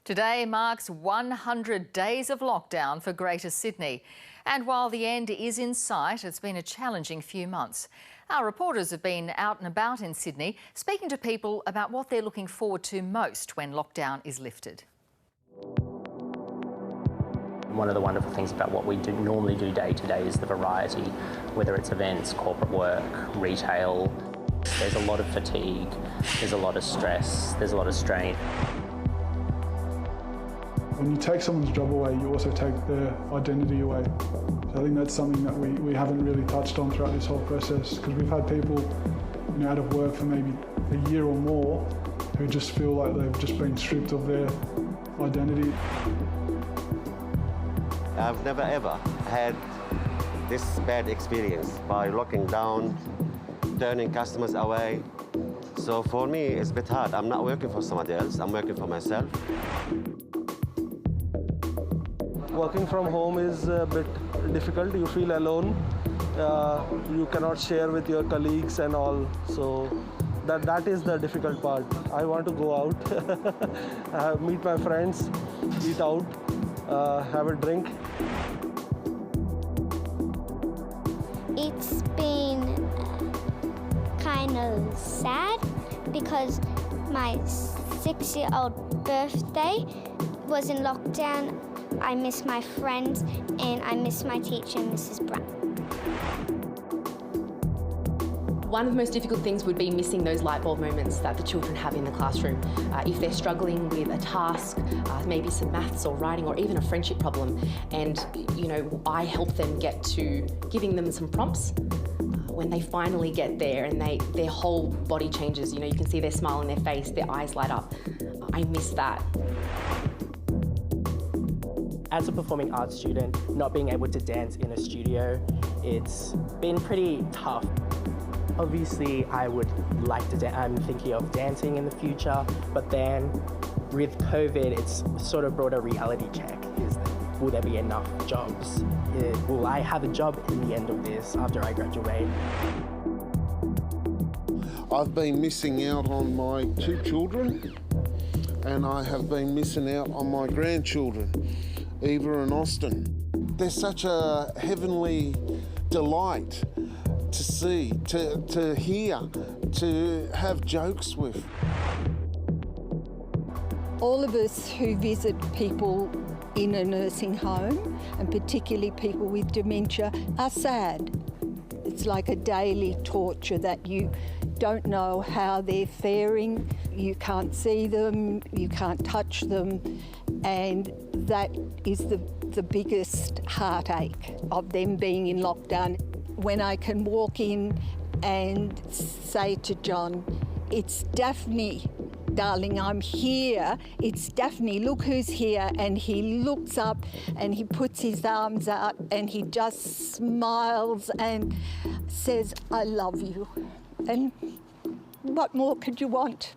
Today marks 100 days of lockdown for Greater Sydney. And while the end is in sight, it's been a challenging few months. Our reporters have been out and about in Sydney, speaking to people about what they're looking forward to most when lockdown is lifted. One of the wonderful things about what we normally do day to day is the variety, whether it's events, corporate work, retail. There's a lot of fatigue, there's a lot of stress, there's a lot of strain. When you take someone's job away, you also take their identity away. So I think that's something that we haven't really touched on throughout this whole process, because we've had people out of work for maybe a year or more who just feel like they've just been stripped of their identity. I've never ever had this bad experience by locking down, turning customers away. So for me, it's a bit hard. I'm not working for somebody else, I'm working for myself. Working from home is a bit difficult. You feel alone. You cannot share with your colleagues and all. So that is the difficult part. I want to go out, meet my friends, eat out, have a drink. It's been kind of sad because my 6-year-old birthday was in lockdown. I miss my friends and I miss my teacher, Mrs. Brown. One of the most difficult things would be missing those light bulb moments that the children have in the classroom. If they're struggling with a task, maybe some maths or writing or even a friendship problem, and I help them get to giving them some prompts. When they finally get there and their whole body changes, you can see their smile on their face, their eyes light up. I miss that. As a performing arts student, not being able to dance in a studio, it's been pretty tough. Obviously, I would like to I'm thinking of dancing in the future, but then with COVID, it's sort of brought a reality check. Will there be enough jobs? Will I have a job in the end of this after I graduate? I've been missing out on my 2 children, and I have been missing out on my grandchildren, Eva and Austin. They're such a heavenly delight to see, to hear, to have jokes with. All of us who visit people in a nursing home, and particularly people with dementia, are sad. It's like a daily torture that you don't know how they're faring, you can't see them, you can't touch them, and that is the biggest heartache of them being in lockdown. When I can walk in and say to John, "It's Daphne, darling, I'm here. It's Daphne, look who's here." And he looks up and he puts his arms out and he just smiles and says, "I love you." And what more could you want?